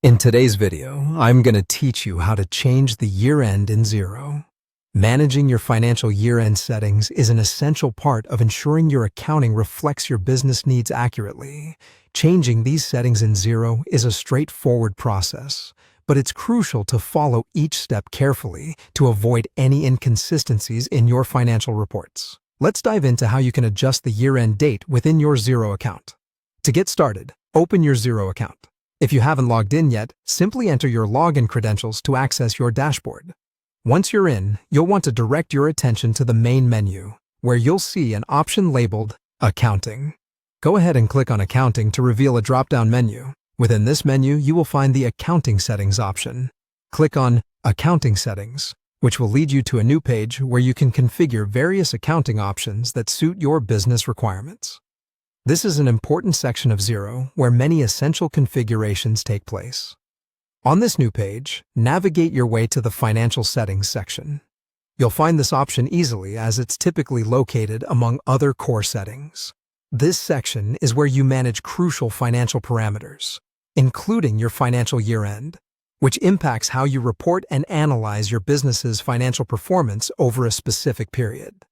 In today's video, I'm going to teach you how to change the year-end in Xero. Managing your financial year-end settings is an essential part of ensuring your accounting reflects your business needs accurately. Changing these settings in Xero is a straightforward process, but it's crucial to follow each step carefully to avoid any inconsistencies in your financial reports. Let's dive into how you can adjust the year-end date within your Xero account. To get started, open your Xero account. If you haven't logged in yet, simply enter your login credentials to access your dashboard. Once you're in, you'll want to direct your attention to the main menu, where you'll see an option labeled Accounting. Go ahead and click on Accounting to reveal a drop-down menu. Within this menu, you will find the Accounting Settings option. Click on Accounting Settings, which will lead you to a new page where you can configure various accounting options that suit your business requirements. This is an important section of Xero where many essential configurations take place. On this new page, navigate your way to the Financial Settings section. You'll find this option easily as it's typically located among other core settings. This section is where you manage crucial financial parameters, including your financial year-end, which impacts how you report and analyze your business's financial performance over a specific period.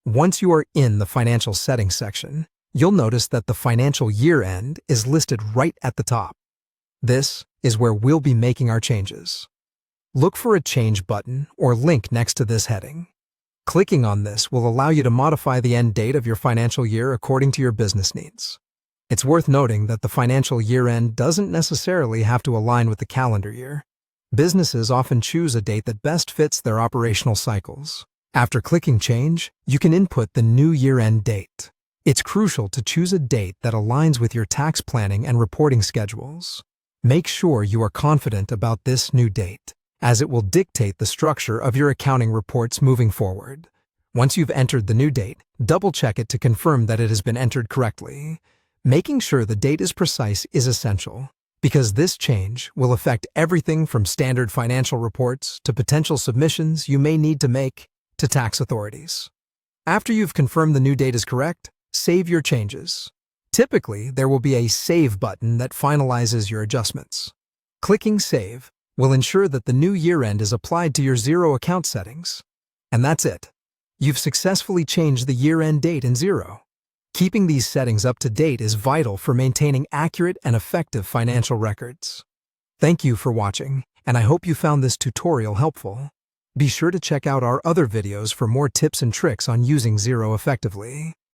Once you are in the Financial Settings section, you'll notice that the financial year-end is listed right at the top. This is where we'll be making our changes. Look for a Change button or link next to this heading. Clicking on this will allow you to modify the end date of your financial year according to your business needs. It's worth noting that the financial year-end doesn't necessarily have to align with the calendar year. Businesses often choose a date that best fits their operational cycles. After clicking Change, you can input the new year-end date. It's crucial to choose a date that aligns with your tax planning and reporting schedules. Make sure you are confident about this new date, as it will dictate the structure of your accounting reports moving forward. Once you've entered the new date, double-check it to confirm that it has been entered correctly. Making sure the date is precise is essential, because this change will affect everything from standard financial reports to potential submissions you may need to make to tax authorities. After you've confirmed the new date is correct, save your changes. Typically, there will be a Save button that finalizes your adjustments. Clicking Save will ensure that the new year-end is applied to your Xero account settings. And that's it. You've successfully changed the year-end date in Xero. Keeping these settings up to date is vital for maintaining accurate and effective financial records. Thank you for watching, and I hope you found this tutorial helpful. Be sure to check out our other videos for more tips and tricks on using Xero effectively.